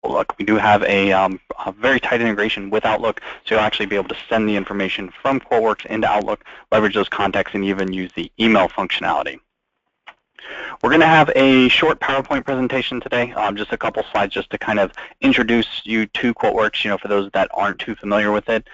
Outlook. We do have a very tight integration with Outlook, so you'll actually be able to send the information from QuoteWerks into Outlook, leverage those contacts, and even use the email functionality. We're going to have a short PowerPoint presentation today, just a couple slides just to kind of introduce you to QuoteWerks, for those that aren't too familiar with it.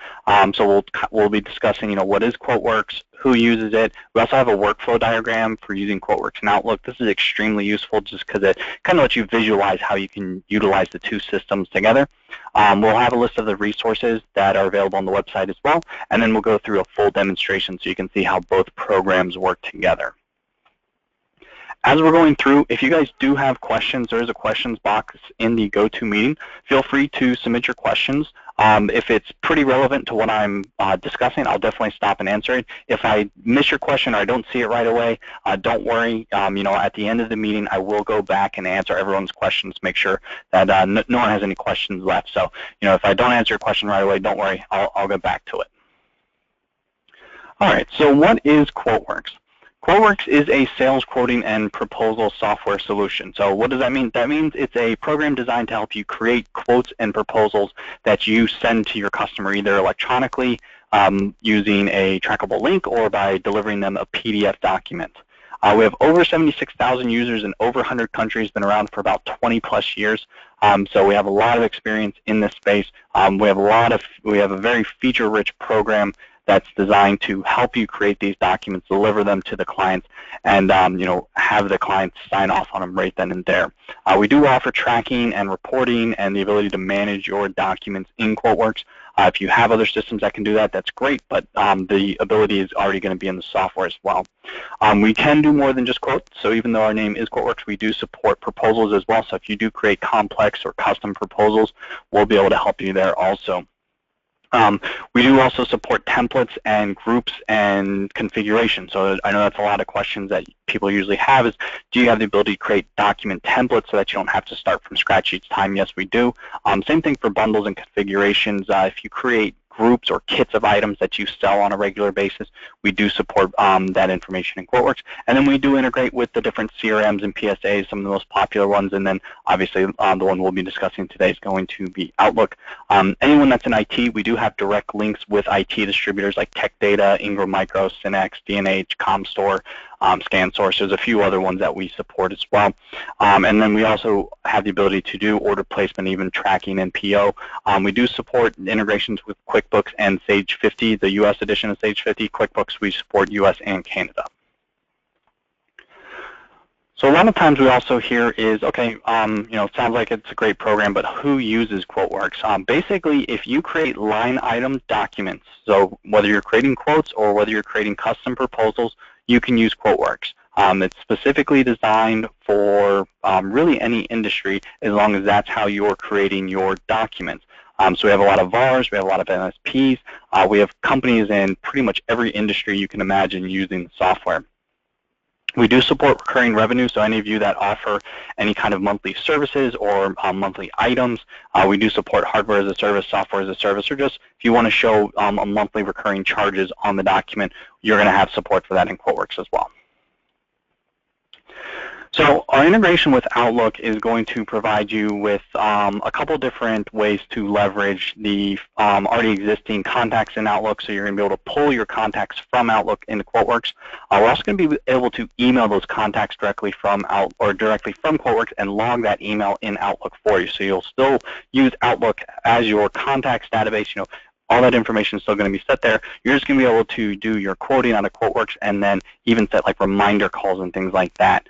So we'll be discussing, what is QuoteWerks, who uses it. We also have a workflow diagram for using QuoteWerks and Outlook. This is extremely useful just because it kind of lets you visualize how you can utilize the two systems together. We'll have a list of the resources that are available on the website as well, and then we'll go through a full demonstration so you can see how both programs work together. As we're going through, if you guys do have questions, there is a questions box in the GoToMeeting. Feel free to submit your questions. If it's pretty relevant to what I'm discussing, I'll definitely stop and answer it. If I miss your question or I don't see it right away, don't worry. At the end of the meeting, I will go back and answer everyone's questions, make sure that no one has any questions left. So, if I don't answer your question right away, don't worry. I'll get back to it. All right, so what is QuoteWerks? QuoteWerks is a sales quoting and proposal software solution. So what does that mean? That means it's a program designed to help you create quotes and proposals that you send to your customer either electronically using a trackable link or by delivering them a PDF document. We have over 76,000 users in over 100 countries, been around for about 20 plus years. So we have a lot of experience in this space. We have a very feature-rich program that's designed to help you create these documents, deliver them to the clients, and have the clients sign off on them right then and there. We do offer tracking and reporting and the ability to manage your documents in QuoteWerks. If you have other systems that can do that, that's great, but the ability is already going to be in the software as well. We can do more than just quotes, so even though our name is QuoteWerks, we do support proposals as well, so if you do create complex or custom proposals, we'll be able to help you there also. We do also support templates and groups and configuration. So I know that's a lot of questions that people usually have is, do you have the ability to create document templates so that you don't have to start from scratch each time? Yes, we do. Same thing for bundles and configurations. If you create groups or kits of items that you sell on a regular basis, we do support that information in QuoteWerks. And then we do integrate with the different CRMs and PSAs, some of the most popular ones, and then obviously the one we'll be discussing today is going to be Outlook. Anyone that's in IT, we do have direct links with IT distributors like Tech Data, Ingram Micro, Synex, D&H, ComStore, ScanSource. There's a few other ones that we support as well. And then we also have the ability to do order placement, even tracking and PO. We do support integrations with QuickBooks and Sage 50, the US edition of Sage 50. QuickBooks, we support US and Canada. So a lot of times we also hear is, okay, it sounds like it's a great program, but who uses QuoteWerks? Basically, if you create line item documents, so whether you're creating quotes or whether you're creating custom proposals, you can use QuoteWerks. It's specifically designed for really any industry as long as that's how you're creating your documents. So we have a lot of VARs, we have a lot of MSPs, we have companies in pretty much every industry you can imagine using the software. We do support recurring revenue, so any of you that offer any kind of monthly services or monthly items, we do support hardware as a service, software as a service, or just if you want to show a monthly recurring charges on the document, you're going to have support for that in QuoteWerks as well. So our integration with Outlook is going to provide you with a couple different ways to leverage the already existing contacts in Outlook. So you're going to be able to pull your contacts from Outlook into QuoteWerks. We're also going to be able to email those contacts directly from QuoteWerks and log that email in Outlook for you. So you'll still use Outlook as your contacts database. All that information is still going to be set there. You're just going to be able to do your quoting out of QuoteWerks and then even set like reminder calls and things like that.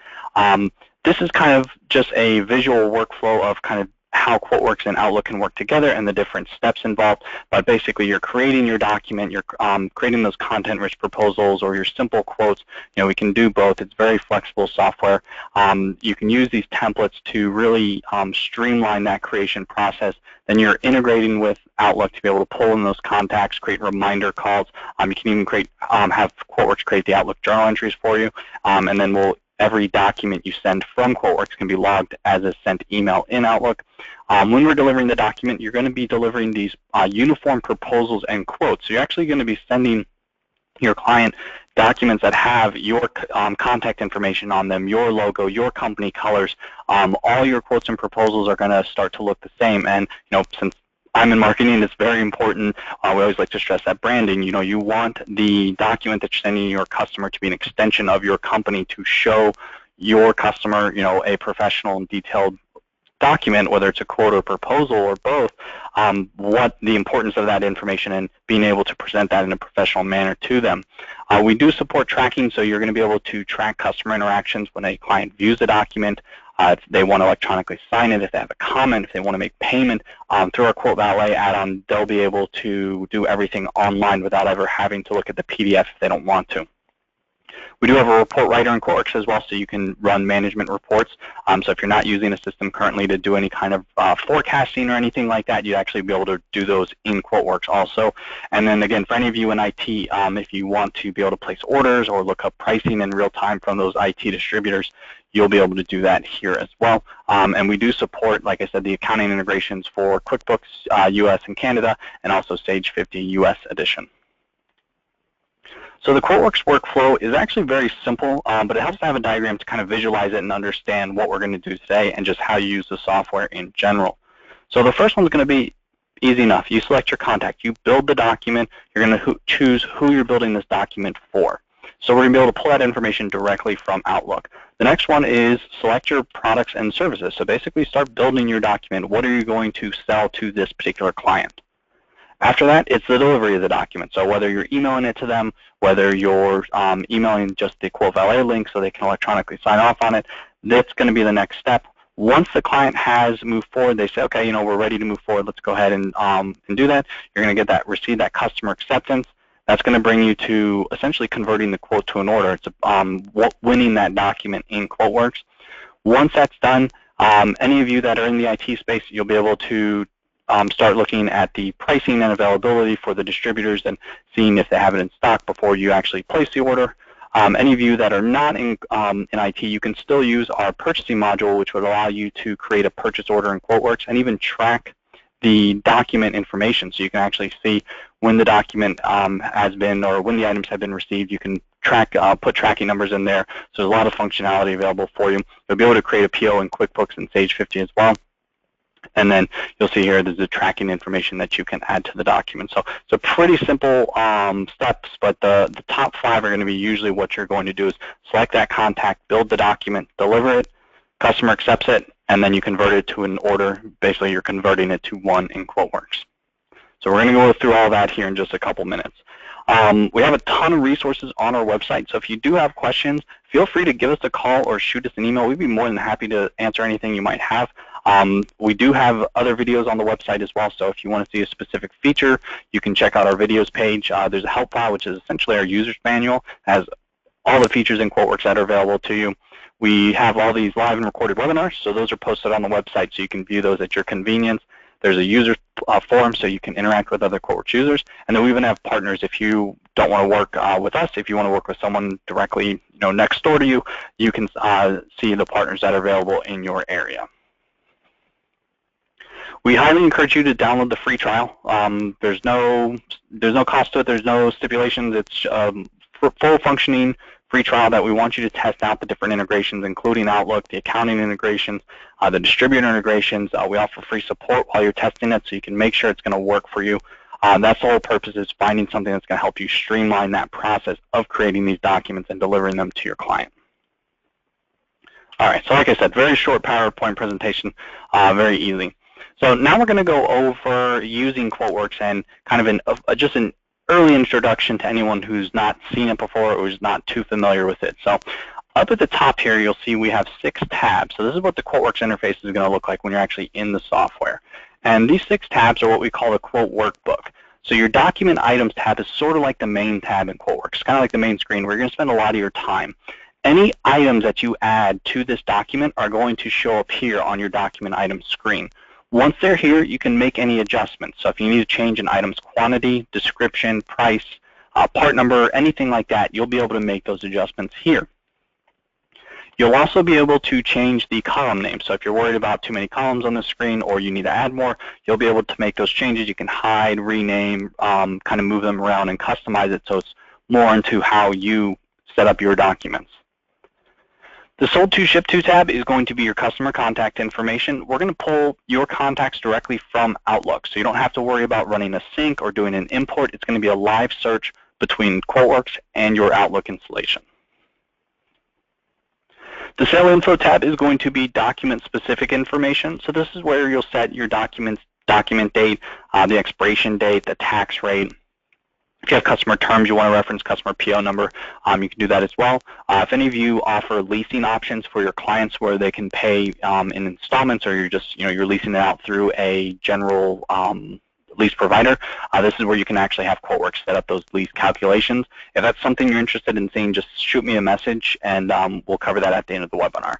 This is kind of just a visual workflow of kind of how QuoteWerks and Outlook can work together and the different steps involved. But basically, you're creating your document, you're creating those content-rich proposals or your simple quotes. We can do both. It's very flexible software. You can use these templates to really streamline that creation process. Then you're integrating with Outlook to be able to pull in those contacts, create reminder calls. You can even have QuoteWerks create the Outlook journal entries for you, and then every document you send from QuoteWerks can be logged as a sent email in Outlook. When we're delivering the document, you're going to be delivering these uniform proposals and quotes. So you're actually going to be sending your client documents that have your contact information on them, your logo, your company colors, all your quotes and proposals are going to start to look the same. And since I'm in marketing, it's very important. We always like to stress that branding. You want the document that you're sending your customer to be an extension of your company to show your customer, a professional and detailed document, whether it's a quote or proposal or both, what the importance of that information and being able to present that in a professional manner to them. We do support tracking, so you're going to be able to track customer interactions when a client views the document, if they want to electronically sign it, if they have a comment, if they want to make payment. Through our Quote Valet add-on, they'll be able to do everything online without ever having to look at the PDF if they don't want to. We do have a report writer in QuoteWerks as well, so you can run management reports. So if you're not using a system currently to do any kind of forecasting or anything like that, you'd actually be able to do those in QuoteWerks also. And then again, for any of you in IT, if you want to be able to place orders or look up pricing in real time from those IT distributors, you'll be able to do that here as well. And we do support, like I said, the accounting integrations for QuickBooks US and Canada, and also Sage 50 US edition. So the QuoteWerks workflow is actually very simple, but it helps to have a diagram to kind of visualize it and understand what we're going to do today and just how you use the software in general. So the first one's going to be easy enough. You select your contact. You build the document. You're going to choose who you're building this document for. So we're going to be able to pull that information directly from Outlook. The next one is select your products and services. So basically start building your document. What are you going to sell to this particular client? After that, it's the delivery of the document. So whether you're emailing it to them, whether you're emailing just the Quote Valet link so they can electronically sign off on it, that's going to be the next step. Once the client has moved forward, they say, okay, we're ready to move forward. Let's go ahead and do that. You're going to get that, receive that customer acceptance. That's going to bring you to essentially converting the quote to an order. It's winning that document in QuoteWerks. Once that's done, any of you that are in the IT space, you'll be able to start looking at the pricing and availability for the distributors and seeing if they have it in stock before you actually place the order. Any of you that are not in IT, you can still use our purchasing module, which would allow you to create a purchase order in QuoteWerks and even track the document information. So you can actually see when the document has been, or when the items have been received. You can track, put tracking numbers in there. So there's a lot of functionality available for you. You'll be able to create a PO in QuickBooks and Sage 50 as well. And then you'll see here there's the tracking information that you can add to the document. So it's a pretty simple steps, but the top 5 are going to be usually what you're going to do is select that contact, build the document, deliver it, customer accepts it, and then you convert it to an order. Basically, you're converting it to one in QuoteWerks. So we're going to go through all that here in just a couple minutes. We have a ton of resources on our website, so if you do have questions, feel free to give us a call or shoot us an email. We'd be more than happy to answer anything you might have. We do have other videos on the website as well, so if you want to see a specific feature, you can check out our videos page. There's a help file, which is essentially our user's manual. It has all the features in QuoteWerks that are available to you. We have all these live and recorded webinars, so those are posted on the website, so you can view those at your convenience. There's a user forum, so you can interact with other QuoteWerks users. And then we even have partners. If you don't want to work with us, if you want to work with someone directly next door to you, you can see the partners that are available in your area. We highly encourage you to download the free trial. There's no cost to it. There's no stipulations. It's full functioning free trial that we want you to test out the different integrations, including Outlook, the accounting integrations, the distributor integrations. We offer free support while you're testing it, so you can make sure it's going to work for you. That's the whole purpose, is finding something that's going to help you streamline that process of creating these documents and delivering them to your client. All right, so like I said, very short PowerPoint presentation, very easy. So now we're going to go over using QuoteWerks and kind of just an early introduction to anyone who's not seen it before or who's not too familiar with it. So up at the top here, you'll see we have 6 tabs. So this is what the QuoteWerks interface is going to look like when you're actually in the software. And these 6 tabs are what we call the Quote Workbook. So your Document Items tab is sort of like the main tab in QuoteWerks, kind of like the main screen where you're going to spend a lot of your time. Any items that you add to this document are going to show up here on your Document Items screen. Once they're here, you can make any adjustments. So if you need to change an item's quantity, description, price, part number, anything like that, you'll be able to make those adjustments here. You'll also be able to change the column name. So if you're worried about too many columns on the screen or you need to add more, you'll be able to make those changes. You can hide, rename, kind of move them around and customize it so it's more into how you set up your documents. The Sold To, Shipped To tab is going to be your customer contact information. We're going to pull your contacts directly from Outlook, so you don't have to worry about running a sync or doing an import. It's going to be a live search between QuoteWerks and your Outlook installation. The Sale Info tab is going to be document-specific information. So this is where you'll set your document date, the expiration date, the tax rate. If you have customer terms you want to reference, customer PO number, you can do that as well. If any of you offer leasing options for your clients where they can pay in installments, or you're leasing it out through a general lease provider, this is where you can actually have QuoteWerks set up those lease calculations. If that's something you're interested in seeing, just shoot me a message, and we'll cover that at the end of the webinar.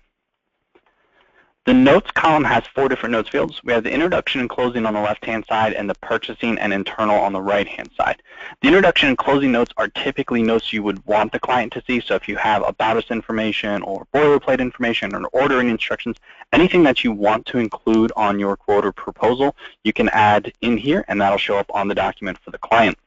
The Notes column has 4 different notes fields. We have the introduction and closing on the left-hand side and the purchasing and internal on the right-hand side. The introduction and closing notes are typically notes you would want the client to see. So if you have about us information or boilerplate information or ordering instructions, anything that you want to include on your quote or proposal, you can add in here, and that'll show up on the document for the client.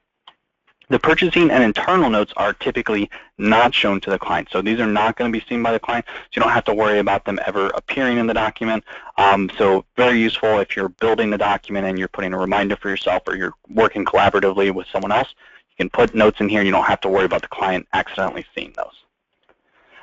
The purchasing and internal notes are typically not shown to the client. So these are not going to be seen by the client, so you don't have to worry about them ever appearing in the document. So very useful if you're building the document and you're putting a reminder for yourself, or you're working collaboratively with someone else. You can put notes in here and you don't have to worry about the client accidentally seeing those.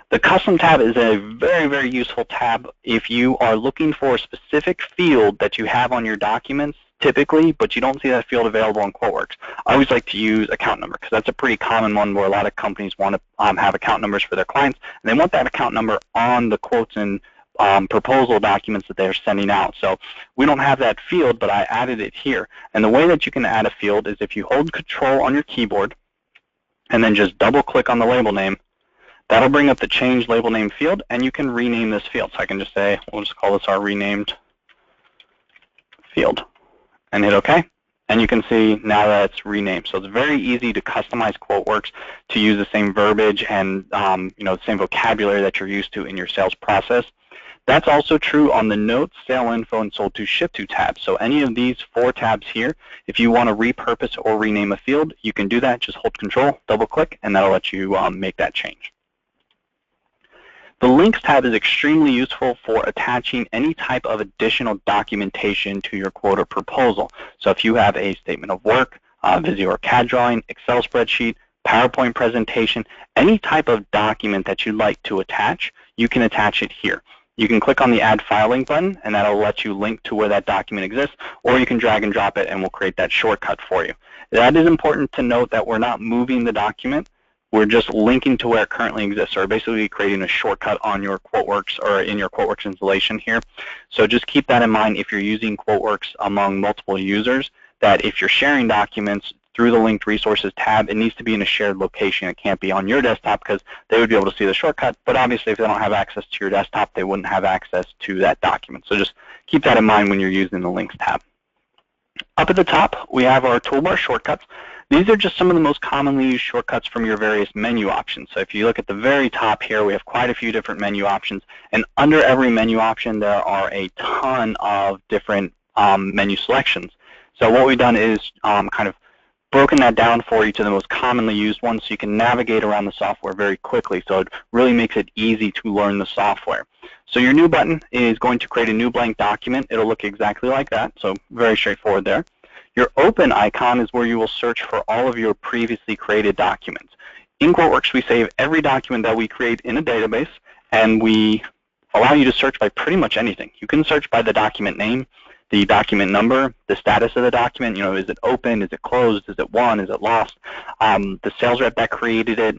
The Custom tab is a very, very useful tab if you are looking for a specific field that you have on your documents typically, but you don't see that field available on QuoteWerks. I always like to use account number, because that's a pretty common one where a lot of companies want to have account numbers for their clients, and they want that account number on the quotes and proposal documents that they're sending out. So we don't have that field, but I added it here. And the way that you can add a field is if you hold Control on your keyboard and then just double-click on the label name, that'll bring up the Change Label Name field, and you can rename this field. So I can just say, we'll just call this our renamed field, and hit OK. And you can see now that it's renamed. So it's very easy to customize QuoteWerks to use the same verbiage and the same vocabulary that you're used to in your sales process. That's also true on the Notes, Sale Info, and Sold To, Shipped To tabs. So any of these 4 tabs here, if you want to repurpose or rename a field, you can do that. Just hold Control, double-click, and that'll let you make that change. The Links tab is extremely useful for attaching any type of additional documentation to your quote or proposal. So if you have a statement of work, Visio or CAD drawing, Excel spreadsheet, PowerPoint presentation, any type of document that you'd like to attach, you can attach it here. You can click on the Add File Link button, and that'll let you link to where that document exists, or you can drag and drop it, and we'll create that shortcut for you. That is important to note, that we're not moving the document. We're just linking to where it currently exists, or basically creating a shortcut on your QuoteWerks or in your QuoteWerks installation here. So just keep that in mind if you're using QuoteWerks among multiple users, that if you're sharing documents through the Linked Resources tab, it needs to be in a shared location. It can't be on your desktop, because they would be able to see the shortcut, but obviously if they don't have access to your desktop, they wouldn't have access to that document. So just keep that in mind when you're using the Links tab. Up at the top, we have our toolbar shortcuts. These are just some of the most commonly used shortcuts from your various menu options. So if you look at the very top here, we have quite a few different menu options, and under every menu option there are a ton of different menu selections. So what we've done is kind of broken that down for you to the most commonly used ones, so you can navigate around the software very quickly. So it really makes it easy to learn the software. So your New button is going to create a new blank document. It'll look exactly like that, so very straightforward there. Your Open icon is where you will search for all of your previously created documents. In QuoteWerks, we save every document that we create in a database, and we allow you to search by pretty much anything. You can search by the document name, the document number, the status of the document. Is it open? Is it closed? Is it won? Is it lost? The sales rep that created it,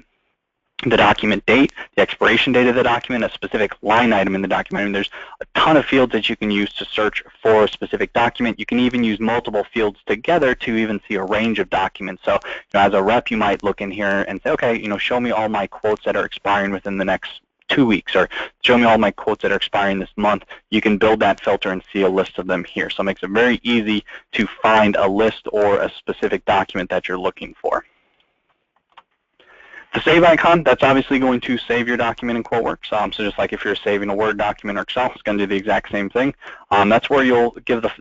the document date, the expiration date of the document, a specific line item in the document. I mean, there's a ton of fields that you can use to search for a specific document. You can even use multiple fields together to even see a range of documents. So as a rep, you might look in here and say, okay, show me all my quotes that are expiring within the next 2 weeks, or show me all my quotes that are expiring this month. You can build that filter and see a list of them here. So it makes it very easy to find a list or a specific document that you're looking for. The save icon, that's obviously going to save your document in QuoteWerks. So just like if you're saving a Word document or Excel, it's going to do the exact same thing. That's where you'll give the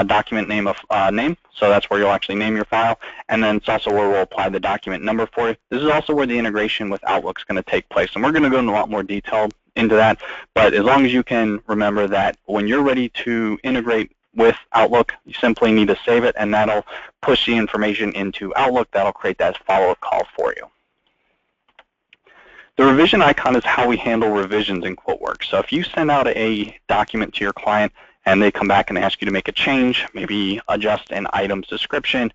document name a name. So that's where you'll actually name your file. And then it's also where we'll apply the document number for you. This is also where the integration with Outlook is going to take place. And we're going to go into a lot more detail into that. But as long as you can remember that when you're ready to integrate with Outlook, you simply need to save it, and that'll push the information into Outlook. That'll create that follow-up call for you. The revision icon is how we handle revisions in QuoteWerks. So if you send out a document to your client and they come back and ask you to make a change, maybe adjust an item's description,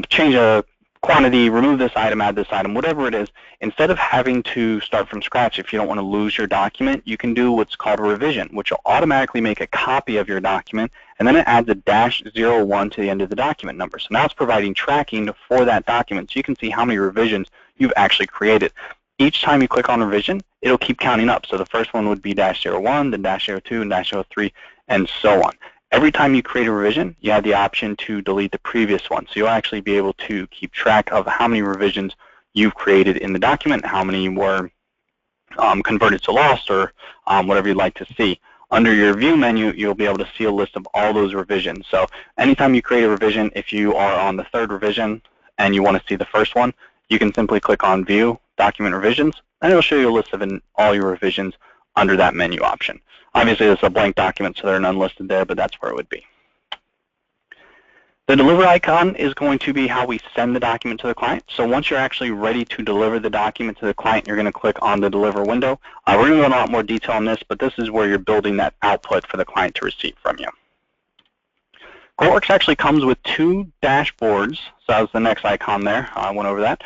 change a quantity, remove this item, add this item, whatever it is, instead of having to start from scratch, if you don't want to lose your document, you can do what's called a revision, which will automatically make a copy of your document, and then it adds a -01 to the end of the document number. So now it's providing tracking for that document, so you can see how many revisions you've actually created. Each time you click on revision, it'll keep counting up. So the first one would be -01, then -02, and -03, and so on. Every time you create a revision, you have the option to delete the previous one. So you'll actually be able to keep track of how many revisions you've created in the document, how many were converted to lost, or whatever you'd like to see. Under your View menu, you'll be able to see a list of all those revisions. So anytime you create a revision, if you are on the third revision and you want to see the first one, you can simply click on View, Document Revisions, and it'll show you a list of all your revisions under that menu option. Obviously, it's a blank document, so they're none listed there, but that's where it would be. The Deliver icon is going to be how we send the document to the client. So once you're actually ready to deliver the document to the client, you're going to click on the Deliver window. We're going to go into a lot more detail on this, but this is where you're building that output for the client to receive from you. QuoteWerks actually comes with 2 dashboards. So that was the next icon there. I went over that.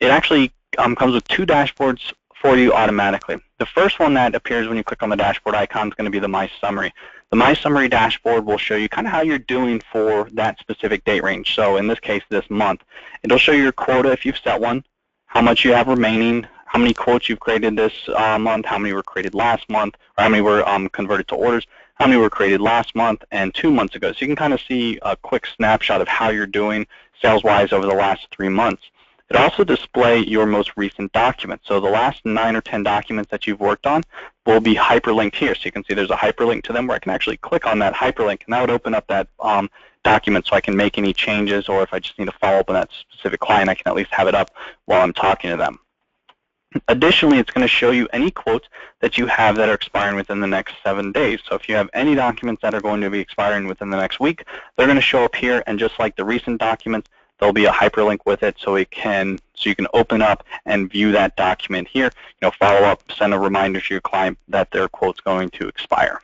It actually comes with 2 dashboards for you automatically. The first one that appears when you click on the dashboard icon is going to be the My Summary. The My Summary dashboard will show you kind of how you're doing for that specific date range. So in this case, this month, it'll show you your quota if you've set one, how much you have remaining, how many quotes you've created this month, how many were created last month, or how many were converted to orders, how many were created last month and 2 months ago. So you can kind of see a quick snapshot of how you're doing sales-wise over the last 3 months. It also displays your most recent documents. So the last 9 or 10 documents that you've worked on will be hyperlinked here. So you can see there's a hyperlink to them where I can actually click on that hyperlink, and that would open up that document so I can make any changes, or if I just need to follow up on that specific client, I can at least have it up while I'm talking to them. Additionally, it's going to show you any quotes that you have that are expiring within the next 7 days. So if you have any documents that are going to be expiring within the next week, they're going to show up here, and just like the recent documents, there'll be a hyperlink with it so you can open up and view that document here, follow up, send a reminder to your client that their quote's going to expire.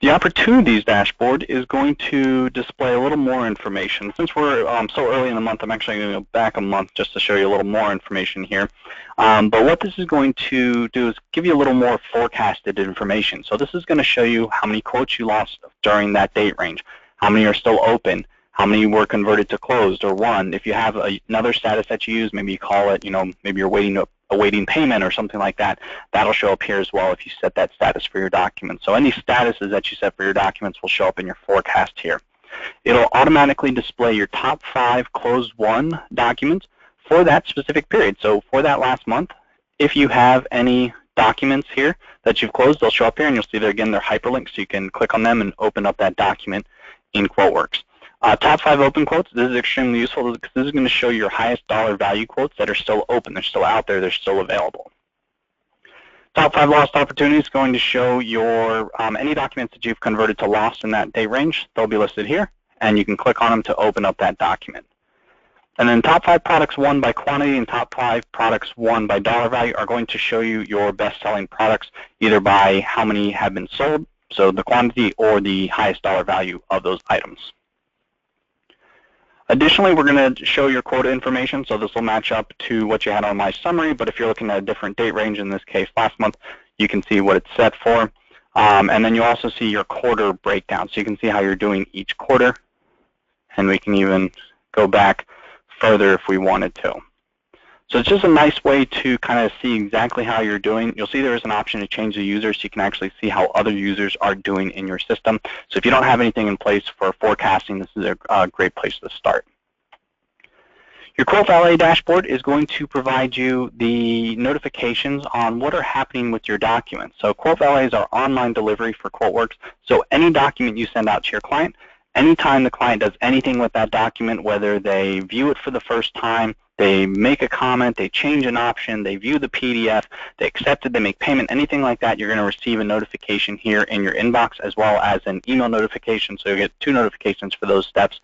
The Opportunities dashboard is going to display a little more information. Since we're so early in the month, I'm actually going to go back a month just to show you a little more information here. But what this is going to do is give you a little more forecasted information. So this is going to show you how many quotes you lost during that date range, how many are still open, how many were converted to closed or won. If you have another status that you use, maybe you call it, maybe you're awaiting payment or something like that, that'll show up here as well if you set that status for your document. So any statuses that you set for your documents will show up in your forecast here. It'll automatically display your top 5 closed won documents for that specific period. So for that last month, if you have any documents here that you've closed, they'll show up here, and you'll see that again, they're hyperlinks, so you can click on them and open up that document in QuoteWerks. Top 5 open quotes, this is extremely useful because this is going to show your highest dollar value quotes that are still open. They're still out there. They're still available. Top 5 lost opportunities is going to show your any documents that you've converted to lost in that date range. They'll be listed here, and you can click on them to open up that document. And then top 5 products won by quantity and top 5 products won by dollar value are going to show you your best-selling products, either by how many have been sold, so the quantity, or the highest dollar value of those items. Additionally, we're going to show your quota information, so this will match up to what you had on My Summary, but if you're looking at a different date range, in this case last month, you can see what it's set for. And then you'll also see your quarter breakdown, so you can see how you're doing each quarter, and we can even go back further if we wanted to. So it's just a nice way to kind of see exactly how you're doing. You'll see there is an option to change the user, so you can actually see how other users are doing in your system. So if you don't have anything in place for forecasting, this is a great place to start. Your Quote Valet dashboard is going to provide you the notifications on what are happening with your documents. So Quote Valet is our online delivery for QuoteWorks. So any document you send out to your client, anytime the client does anything with that document, whether they view it for the first time, they make a comment, they change an option, they view the PDF, they accept it, they make payment, anything like that, you're going to receive a notification here in your inbox as well as an email notification. So you'll get 2 notifications for those steps,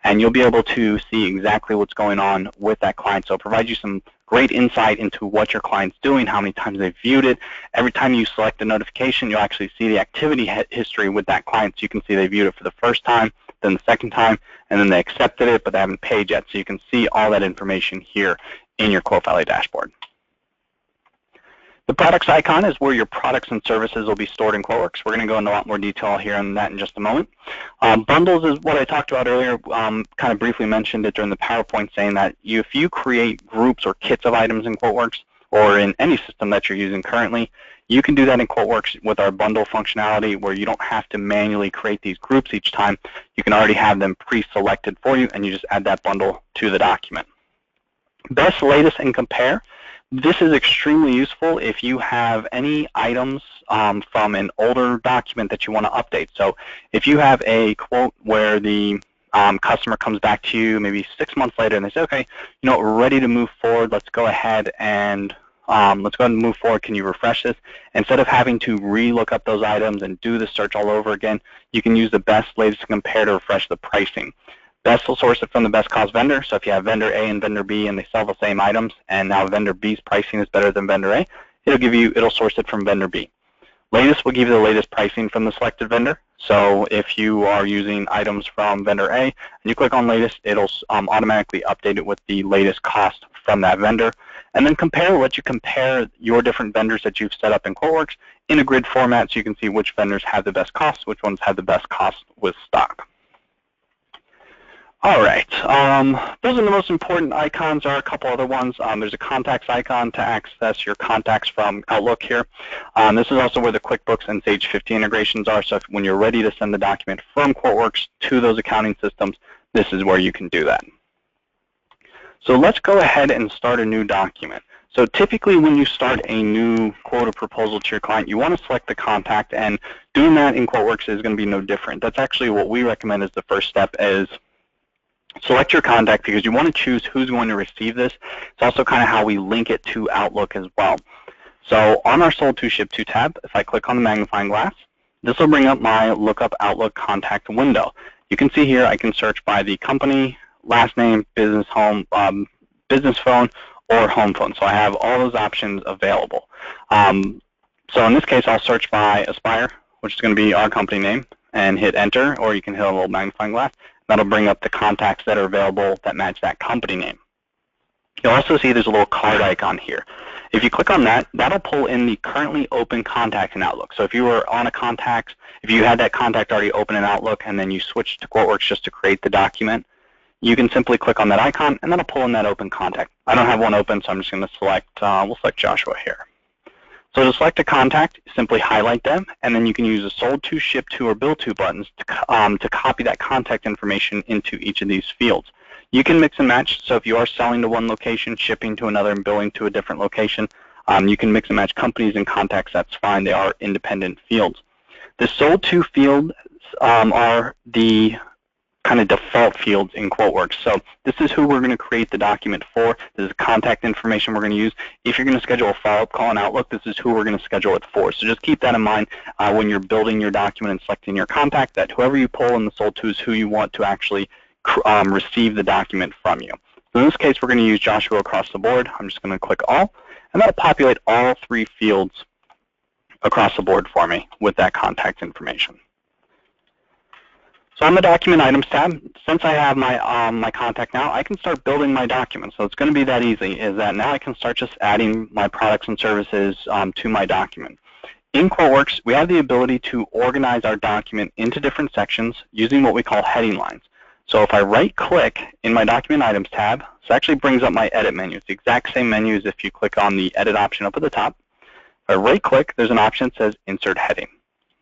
and you'll be able to see exactly what's going on with that client. So it'll provide you some great insight into what your client's doing, how many times they've viewed it. Every time you select a notification, you'll actually see the activity history with that client. So you can see they viewed it for the first time, then the second time, and then they accepted it, but they haven't paid yet. So you can see all that information here in your Quote Valet dashboard. The products icon is where your products and services will be stored in QuoteWorks. We're going to go into a lot more detail here on that in just a moment. Bundles is what I talked about earlier, kind of briefly mentioned it during the PowerPoint, saying that if you create groups or kits of items in QuoteWorks or in any system that you're using currently, you can do that in QuoteWorks with our bundle functionality where you don't have to manually create these groups each time. You can already have them pre-selected for you, and you just add that bundle to the document. Best, latest, and compare. This is extremely useful if you have any items from an older document that you want to update. So if you have a quote where the customer comes back to you maybe 6 months later and they say, okay, you know, we're ready to move forward, let's go ahead and move forward. Can you refresh this? Instead of having to re-look up those items and do the search all over again, you can use the best, latest, and compare to refresh the pricing. Best will source it from the best cost vendor. So if you have vendor A and vendor B and they sell the same items, and now vendor B's pricing is better than vendor A, it'll source it from vendor B. Latest will give you the latest pricing from the selected vendor. So if you are using items from vendor A and you click on latest, it'll automatically update it with the latest cost from that vendor. And then compare will let you compare your different vendors that you've set up in QuoteWorks in a grid format so you can see which vendors have the best costs, which ones have the best cost with stock. All right, those are the most important icons. There are a couple other ones. There's a contacts icon to access your contacts from Outlook here. This is also where the QuickBooks and Sage 50 integrations are. So when you're ready to send the document from QuoteWorks to those accounting systems, this is where you can do that. So let's go ahead and start a new document. So typically when you start a new quote or proposal to your client, you want to select the contact, and doing that in QuoteWorks is going to be no different. That's actually what we recommend as the first step, is select your contact because you want to choose who's going to receive this. It's also kind of how we link it to Outlook as well. So on our Sold to Ship to tab, if I click on the magnifying glass, this will bring up my Lookup Outlook contact window. You can see here I can search by the company, last name, business home, business phone, or home phone. So I have all those options available. So in this case, I'll search by Aspire, which is going to be our company name, and hit enter, or you can hit a little magnifying glass. That'll bring up the contacts that are available that match that company name. You'll also see there's a little card icon here. If you click on that, that'll pull in the currently open contacts in Outlook. So if you were on a contacts, if you had that contact already open in Outlook and then you switched to QuoteWorks just to create the document, you can simply click on that icon and that'll pull in that open contact. I don't have one open, so I'm just going to select, we'll select Joshua here. So to select a contact, simply highlight them, and then you can use the Sold to, Ship to, or Bill to buttons to copy that contact information into each of these fields. You can mix and match, so if you are selling to one location, shipping to another, and billing to a different location, you can mix and match companies and contacts. That's fine. They are independent fields. The Sold to fields are the kind of default fields in QuoteWorks. So this is who we're going to create the document for. This is contact information we're going to use. If you're going to schedule a follow-up call in Outlook, this is who we're going to schedule it for. So just keep that in mind when you're building your document and selecting your contact, that whoever you pull in the Sold to is who you want to actually receive the document from you. So in this case, we're going to use Joshua across the board. I'm just going to click all, and that'll populate all 3 fields across the board for me with that contact information. So on the Document Items tab, since I have my my contact now, I can start building my document. So it's going to be that easy, is that now I can start just adding my products and services to my document. In QuoteWorks, we have the ability to organize our document into different sections using what we call heading lines. So if I right-click in my Document Items tab, this actually brings up my Edit menu. It's the exact same menu as if you click on the Edit option up at the top. If I right-click, there's an option that says Insert Heading.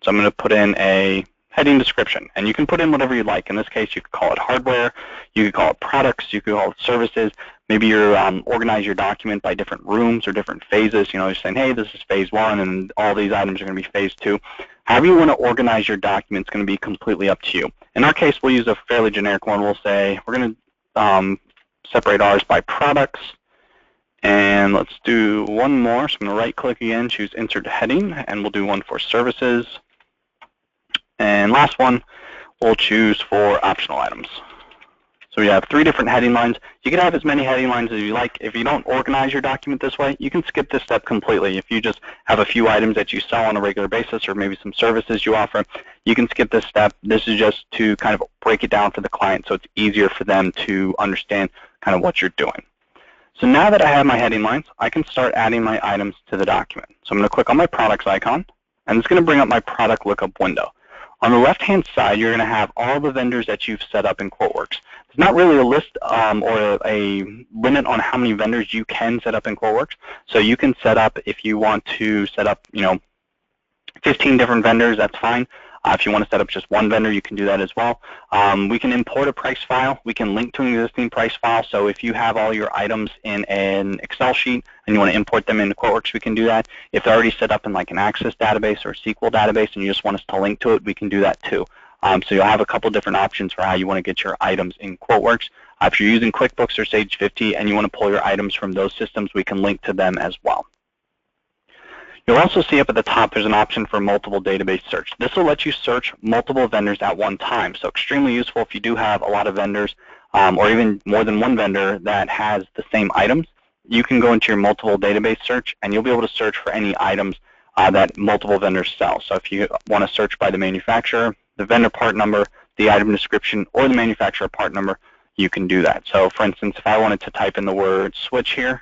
So I'm going to put in a heading description, and you can put in whatever you like. In this case, you could call it hardware, you could call it products, you could call it services. Maybe you're organize your document by different rooms or different phases. You're saying, hey, this is phase 1, and all these items are going to be phase 2. However you want to organize your document is going to be completely up to you. In our case, we'll use a fairly generic one. We'll say we're going to separate ours by products, and let's do one more. So I'm going to right-click again, choose Insert Heading, and we'll do one for services. And last one, we'll choose for optional items. So we have 3 different heading lines. You can have as many heading lines as you like. If you don't organize your document this way, you can skip this step completely. If you just have a few items that you sell on a regular basis or maybe some services you offer, you can skip this step. This is just to kind of break it down for the client so it's easier for them to understand kind of what you're doing. So now that I have my heading lines, I can start adding my items to the document. So I'm going to click on my products icon, and it's going to bring up my product lookup window. On the left-hand side, you're going to have all the vendors that you've set up in QuoteWerks. There's not really a list or a limit on how many vendors you can set up in QuoteWerks. So you can set up, if you want to set up, 15 different vendors, that's fine. If you want to set up just one vendor, you can do that as well. We can import a price file. We can link to an existing price file. So if you have all your items in an Excel sheet and you want to import them into QuoteWerks, we can do that. If they're already set up in like an Access database or a SQL database and you just want us to link to it, we can do that too. So you'll have a couple different options for how you want to get your items in QuoteWerks. If you're using QuickBooks or Sage 50 and you want to pull your items from those systems, we can link to them as well. You'll also see up at the top there's an option for multiple database search. This will let you search multiple vendors at one time. So extremely useful if you do have a lot of vendors or even more than one vendor that has the same items. You can go into your multiple database search and you'll be able to search for any items that multiple vendors sell. So if you want to search by the manufacturer, the vendor part number, the item description, or the manufacturer part number, you can do that. So for instance, if I wanted to type in the word switch here,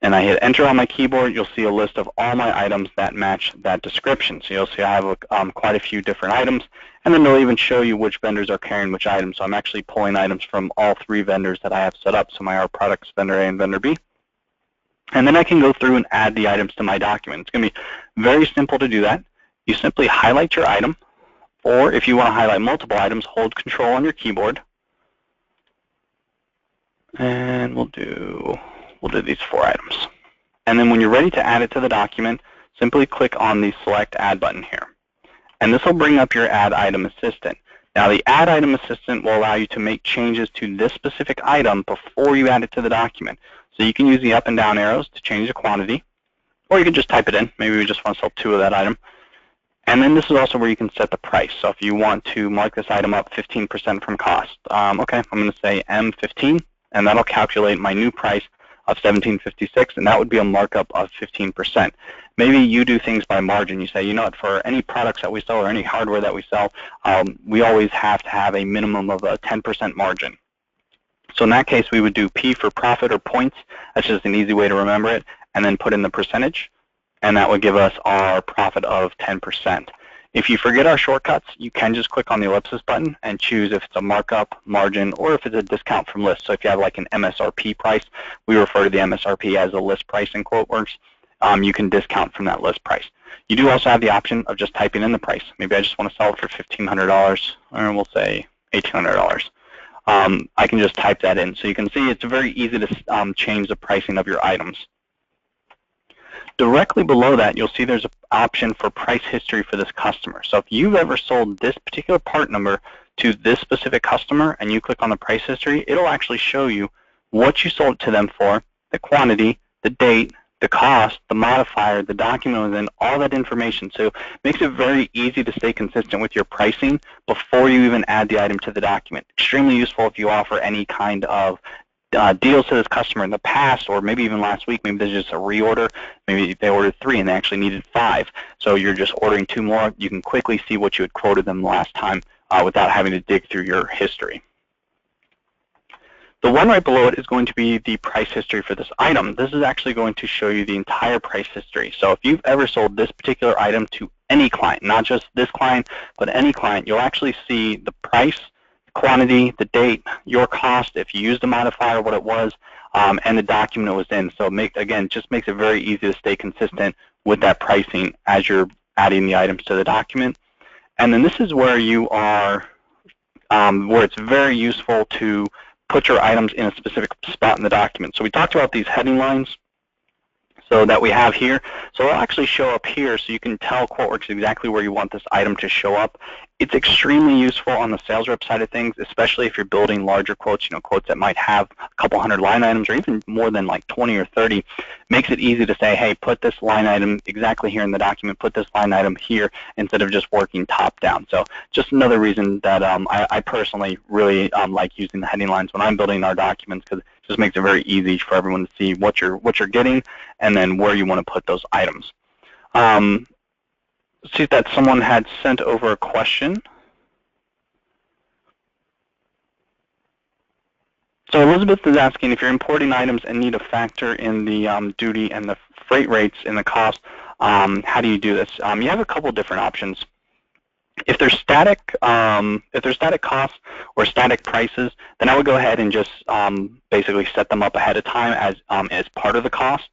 and I hit enter on my keyboard, you'll see a list of all my items that match that description. So you'll see I have quite a few different items, and then they'll even show you which vendors are carrying which items. So I'm actually pulling items from all 3 vendors that I have set up, so my R products, vendor A and vendor B. And then I can go through and add the items to my document. It's going to be very simple to do that. You simply highlight your item, or if you want to highlight multiple items, hold Control on your keyboard. And we'll do these 4 items. And then when you're ready to add it to the document, simply click on the Select Add button here. And this will bring up your Add Item Assistant. Now the Add Item Assistant will allow you to make changes to this specific item before you add it to the document. So you can use the up and down arrows to change the quantity, or you can just type it in. Maybe we just want to sell 2 of that item. And then this is also where you can set the price. So if you want to mark this item up 15% from cost, okay, I'm going to say M15, and that'll calculate my new price of $17.56, and that would be a markup of 15%. Maybe you do things by margin. You say, you know what, for any products that we sell or any hardware that we sell, we always have to have a minimum of a 10% margin. So in that case, we would do P for profit or points. That's just an easy way to remember it, and then put in the percentage, and that would give us our profit of 10%. If you forget our shortcuts, you can just click on the ellipsis button and choose if it's a markup, margin, or if it's a discount from list. So if you have like an MSRP price, we refer to the MSRP as a list price in QuoteWerks. You can discount from that list price. You do also have the option of just typing in the price. Maybe I just want to sell it for $1,500, or we'll say $1,800. I can just type that in. So you can see it's very easy to change the pricing of your items. Directly below that, you'll see there's an option for price history for this customer. So if you've ever sold this particular part number to this specific customer and you click on the price history, it'll actually show you what you sold it to them for, the quantity, the date, the cost, the modifier, the document was in, all that information. So it makes it very easy to stay consistent with your pricing before you even add the item to the document. Extremely useful if you offer any kind of deals to this customer in the past, or maybe even last week. Maybe there's just a reorder. Maybe they ordered 3 and they actually needed 5. So you're just ordering 2 more. You can quickly see what you had quoted them last time without having to dig through your history. The one right below it is going to be the price history for this item. This is actually going to show you the entire price history. So if you've ever sold this particular item to any client, not just this client, but any client, you'll actually see the price, quantity, the date, your cost, if you used the modifier, what it was, and the document it was in. So again, just makes it very easy to stay consistent with that pricing as you're adding the items to the document. And then this is where you are, where it's very useful to put your items in a specific spot in the document. So we talked about these heading lines so that we have here. So it'll actually show up here so you can tell QuoteWerks exactly where you want this item to show up. It's extremely useful on the sales rep side of things, especially if you're building larger quotes, quotes that might have a couple hundred line items or even more than like 20 or 30. Makes it easy to say, hey, put this line item exactly here in the document, put this line item here, instead of just working top down. So just another reason that I personally really like using the heading lines when I'm building our documents, because it just makes it very easy for everyone to see what you're getting and then where you want to put those items. See that someone had sent over a question. So Elizabeth is asking, if you're importing items and need to factor in the duty and the freight rates in the cost, how do you do this? You have a couple different options. If there's static costs or static prices, then I would go ahead and just basically set them up ahead of time as part of the cost.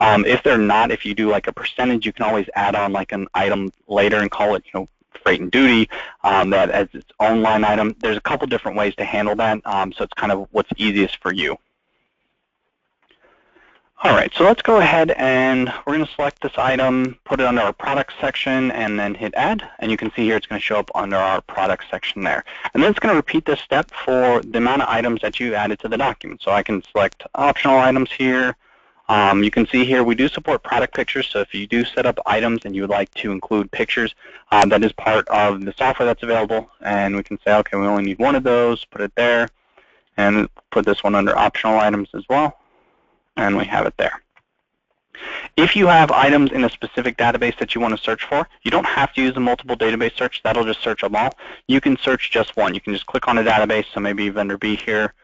If they're not, if you do like a percentage, you can always add on like an item later and call it, freight and duty, that as its own line item. There's a couple different ways to handle that, so it's kind of what's easiest for you. All right, so let's go ahead and we're going to select this item, put it under our product section, and then hit add. And you can see here it's going to show up under our product section there. And then it's going to repeat this step for the amount of items that you added to the document. So I can select optional items here. You can see here we do support product pictures, so if you do set up items and you would like to include pictures, that is part of the software that's available. And we can say, okay, we only need one of those, put it there, and put this one under optional items as well. And we have it there. If you have items in a specific database that you want to search for, you don't have to use a multiple database search. That'll just search them all. You can search just one. You can just click on a database, so maybe vendor B here,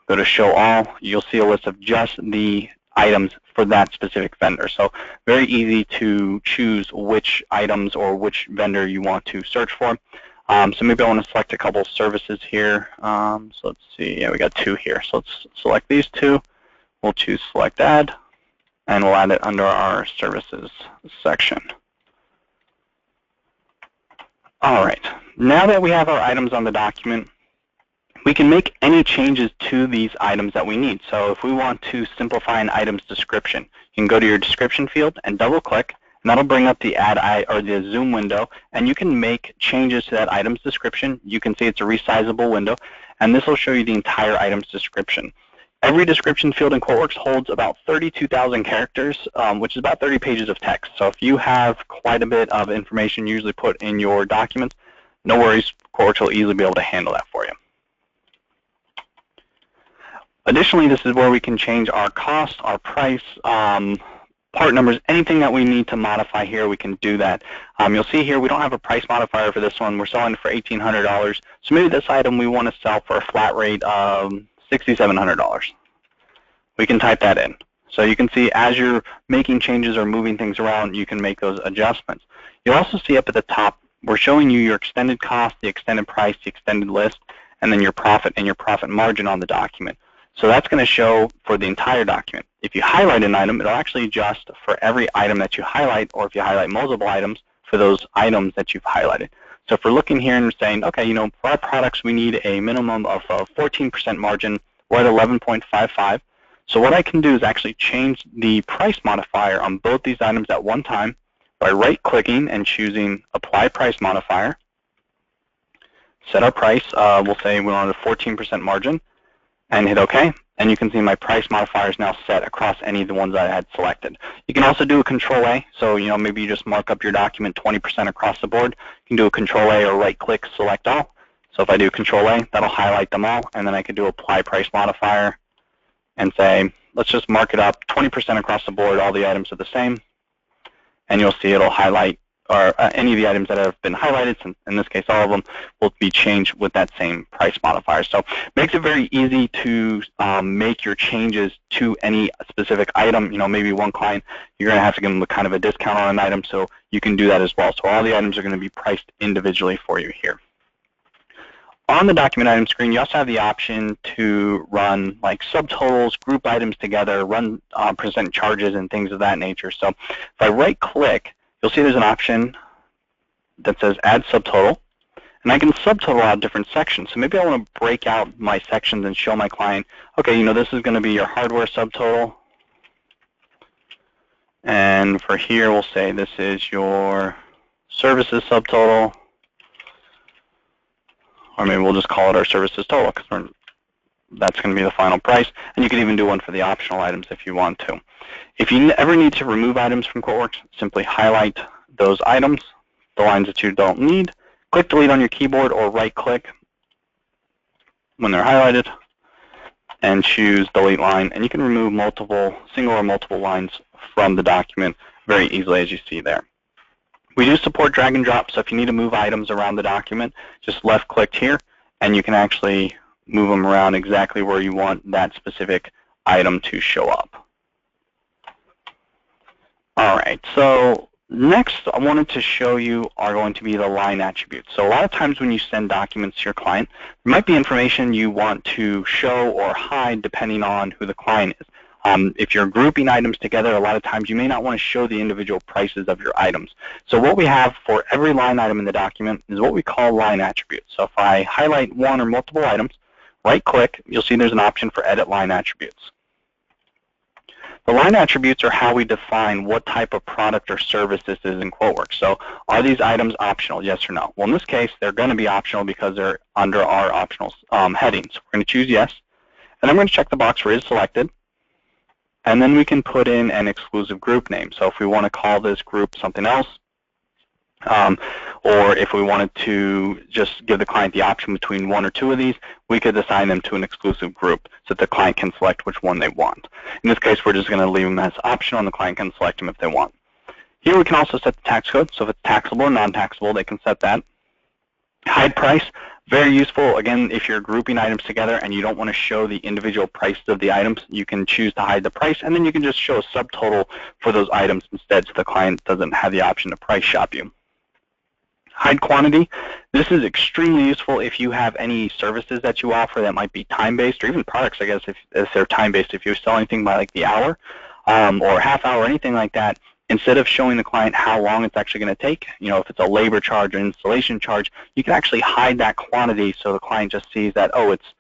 go to show all. You'll see a list of just the items for that specific vendor. So very easy to choose which items or which vendor you want to search for. So maybe I want to select a couple services here. So let's see, yeah, we got two here. So let's select these two. We'll choose select add, and we'll add it under our services section. All right, now that we have our items on the document, we can make any changes to these items that we need. So if we want to simplify an item's description, you can go to your description field and double click, and that'll bring up the the zoom window, and you can make changes to that item's description. You can see it's a resizable window, and this will show you the entire item's description. Every description field in QuoteWerks holds about 32,000 characters, which is about 30 pages of text. So if you have quite a bit of information usually put in your documents, no worries, QuoteWerks will easily be able to handle that for you. Additionally, this is where we can change our cost, our price, part numbers, anything that we need to modify here, we can do that. You'll see here we don't have a price modifier for this one. We're selling for $1,800. So maybe this item we want to sell for a flat rate of $6,700. We can type that in. So you can see as you're making changes or moving things around, you can make those adjustments. You'll also see up at the top, we're showing you your extended cost, the extended price, the extended list, and then your profit and your profit margin on the document. So that's going to show for the entire document. If you highlight an item, it'll actually adjust for every item that you highlight, or if you highlight multiple items, for those items that you've highlighted. So if we're looking here and saying, okay, for our products we need a minimum of a 14% margin, we're at 11.55. So what I can do is actually change the price modifier on both these items at one time by right-clicking and choosing Apply Price Modifier. Set our price. We'll say we want a 14% margin, and hit OK. And you can see my price modifier is now set across any of the ones I had selected. You can also do a Control-A. So maybe you just mark up your document 20% across the board. You can do a Control-A or right-click, select all. So if I do Control-A, that'll highlight them all. And then I can do Apply Price Modifier and say, let's just mark it up 20% across the board. All the items are the same. And you'll see it'll highlight, or any of the items that have been highlighted, in this case all of them, will be changed with that same price modifier. So it makes it very easy to make your changes to any specific item. Maybe one client, you're going to have to give them kind of a discount on an item, so you can do that as well. So all the items are going to be priced individually for you here. On the document item screen, you also have the option to run like subtotals, group items together, run present charges and things of that nature. So if I right-click, you'll see there's an option that says Add Subtotal, and I can subtotal out different sections. So maybe I want to break out my sections and show my client, okay, this is going to be your hardware subtotal, and for here we'll say this is your services subtotal, or maybe we'll just call it our services total because that's going to be the final price. And you can even do one for the optional items if you want to. If you ever need to remove items from QuoteWerks, simply highlight those items, the lines that you don't need, click delete on your keyboard or right-click when they're highlighted, and choose delete line. And you can remove single or multiple lines from the document very easily, as you see there. We do support drag and drop, so if you need to move items around the document, just left-click here, and you can actually move them around exactly where you want that specific item to show up. All right, so next I wanted to show you are going to be the line attributes. So a lot of times when you send documents to your client, there might be information you want to show or hide depending on who the client is. If you're grouping items together, a lot of times you may not want to show the individual prices of your items. So what we have for every line item in the document is what we call line attributes. So if I highlight one or multiple items, right-click, you'll see there's an option for Edit Line Attributes. The line attributes are how we define what type of product or service this is in QuoteWerks. So are these items optional, yes or no? Well, in this case, they're going to be optional because they're under our optional heading. So we're going to choose yes, and I'm going to check the box for is selected. And then we can put in an exclusive group name. So if we want to call this group something else, or if we wanted to just give the client the option between one or two of these, we could assign them to an exclusive group so that the client can select which one they want. In this case, we're just going to leave them as optional, and the client can select them if they want. Here we can also set the tax code. So if it's taxable or non-taxable, they can set that. Hide price, very useful. Again, if you're grouping items together and you don't want to show the individual prices of the items, you can choose to hide the price, and then you can just show a subtotal for those items instead so the client doesn't have the option to price shop you. Hide quantity. This is extremely useful if you have any services that you offer that might be time-based, or even products, I guess, if they're time-based. If you sell anything by like the hour or half hour, anything like that, instead of showing the client how long it's actually going to take, if it's a labor charge or installation charge, you can actually hide that quantity so the client just sees that, oh, it's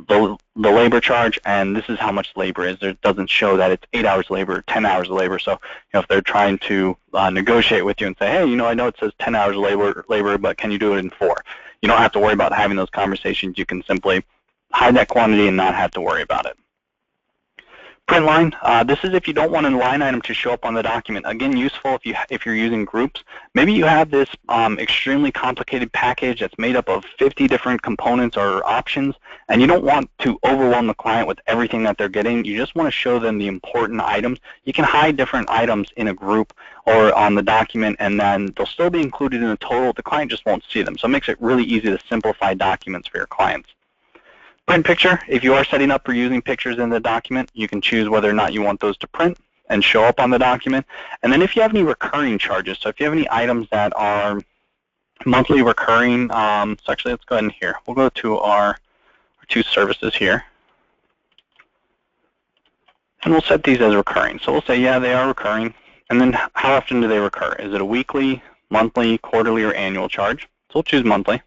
the labor charge, and this is how much labor is. It doesn't show that it's 8 hours labor, 10 hours of labor. So if they're trying to negotiate with you and say, hey, I know it says 10 hours of labor, but can you do it in 4? You don't have to worry about having those conversations. You can simply hide that quantity and not have to worry about it. Print line, this is if you don't want a line item to show up on the document. Again, useful if you're using groups. Maybe you have this extremely complicated package that's made up of 50 different components or options, and you don't want to overwhelm the client with everything that they're getting. You just want to show them the important items. You can hide different items in a group or on the document, and then they'll still be included in the total. The client just won't see them. So it makes it really easy to simplify documents for your clients. Print picture, if you are setting up for using pictures in the document, you can choose whether or not you want those to print and show up on the document. And then if you have any recurring charges, so if you have any items that are monthly recurring, so actually let's go ahead and here. We'll go to our two services here. And we'll set these as recurring. So we'll say, yeah, they are recurring. And then how often do they recur? Is it a weekly, monthly, quarterly, or annual charge? So we'll choose monthly.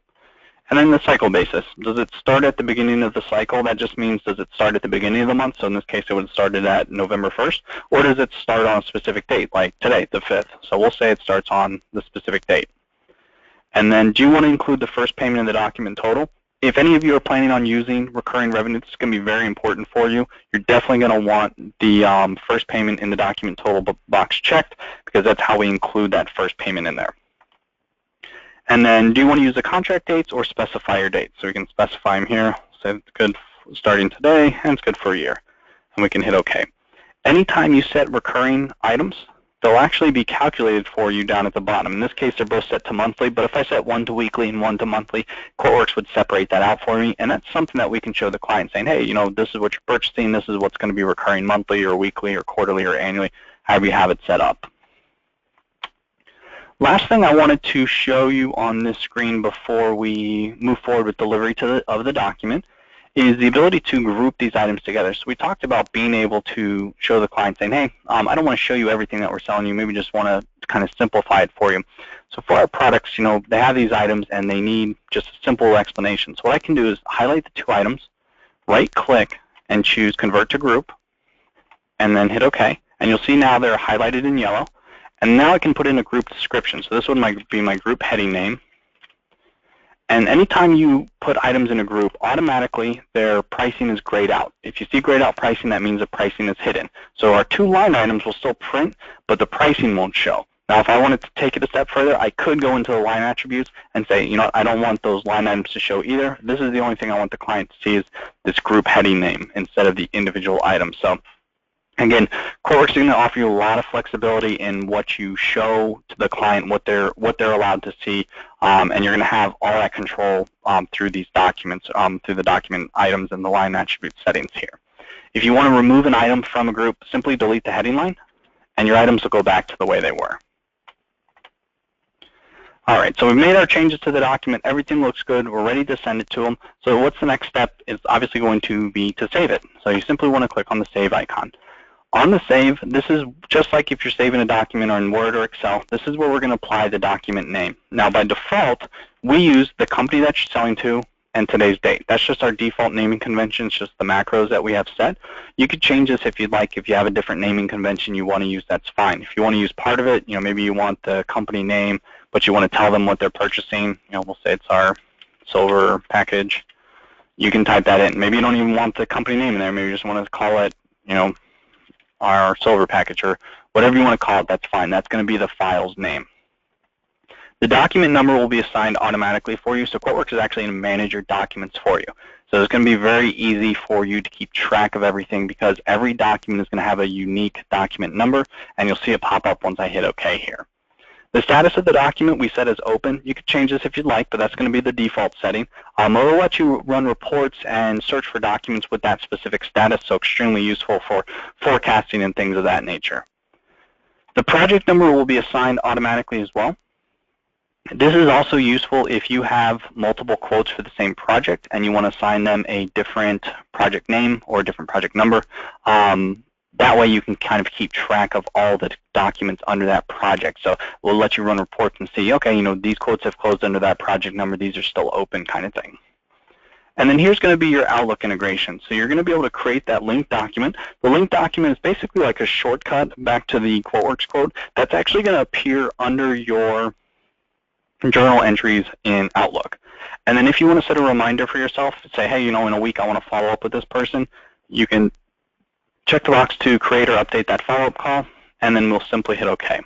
And then the cycle basis. Does it start at the beginning of the cycle? That just means, does it start at the beginning of the month? So in this case, it would have started at November 1st. Or does it start on a specific date, like today, the 5th? So we'll say it starts on the specific date. And then do you want to include the first payment in the document total? If any of you are planning on using recurring revenue, this is going to be very important for you. You're definitely going to want the first payment in the document total box checked, because that's how we include that first payment in there. And then do you want to use the contract dates or specify your dates? So we can specify them here. Say it's good starting today, and it's good for a year. And we can hit OK. Anytime you set recurring items, they'll actually be calculated for you down at the bottom. In this case, they're both set to monthly, but if I set one to weekly and one to monthly, QuoteWerks would separate that out for me, and that's something that we can show the client saying, hey, this is what you're purchasing, this is what's going to be recurring monthly or weekly or quarterly or annually, however you have it set up. Last thing I wanted to show you on this screen before we move forward with delivery of the document is the ability to group these items together. So we talked about being able to show the client saying, hey, I don't want to show you everything that we're selling you, maybe just want to kind of simplify it for you. So for our products, they have these items and they need just a simple explanation. So what I can do is highlight the 2 items, right-click, and choose Convert to Group, and then hit OK. And you'll see now they're highlighted in yellow. And now I can put in a group description. So this would be my group heading name. And anytime you put items in a group, automatically their pricing is grayed out. If you see grayed out pricing, that means the pricing is hidden. So our 2 line items will still print, but the pricing won't show. Now, if I wanted to take it a step further, I could go into the line attributes and say, I don't want those line items to show either. This is the only thing I want the client to see is this group heading name instead of the individual items. So again, QuoteWerks is going to offer you a lot of flexibility in what you show to the client, what they're allowed to see, and you're going to have all that control through these documents, through the document items and the line attribute settings here. If you want to remove an item from a group, simply delete the heading line, and your items will go back to the way they were. All right, so we've made our changes to the document. Everything looks good. We're ready to send it to them. So what's the next step is obviously going to be to save it. So you simply want to click on the Save icon. On the save, this is just like if you're saving a document or in Word or Excel, this is where we're going to apply the document name. Now, by default, we use the company that you're selling to and today's date. That's just our default naming convention. It's just the macros that we have set. You could change this if you'd like. If you have a different naming convention you want to use, that's fine. If you want to use part of it, maybe you want the company name, but you want to tell them what they're purchasing, we'll say it's our silver package. You can type that in. Maybe you don't even want the company name in there. Maybe you just want to call it, our silver package or whatever you want to call it, that's fine. That's going to be the file's name. The document number will be assigned automatically for you, so QuoteWerks is actually going to manage your documents for you. So it's going to be very easy for you to keep track of everything because every document is going to have a unique document number, and you'll see it pop up once I hit OK here. The status of the document we set as open. You could change this if you'd like, but that's going to be the default setting. It will let you run reports and search for documents with that specific status, so extremely useful for forecasting and things of that nature. The project number will be assigned automatically as well. This is also useful if you have multiple quotes for the same project and you want to assign them a different project name or a different project number. That way you can kind of keep track of all the documents under that project. So we'll let you run reports and see, okay, these quotes have closed under that project number, these are still open kind of thing. And then here's going to be your Outlook integration. So you're going to be able to create that linked document. The linked document is basically like a shortcut back to the QuoteWerks quote that's actually going to appear under your journal entries in Outlook. And then if you want to set a reminder for yourself, say, hey, in a week I want to follow up with this person, you can check the box to create or update that follow-up call, and then we'll simply hit OK.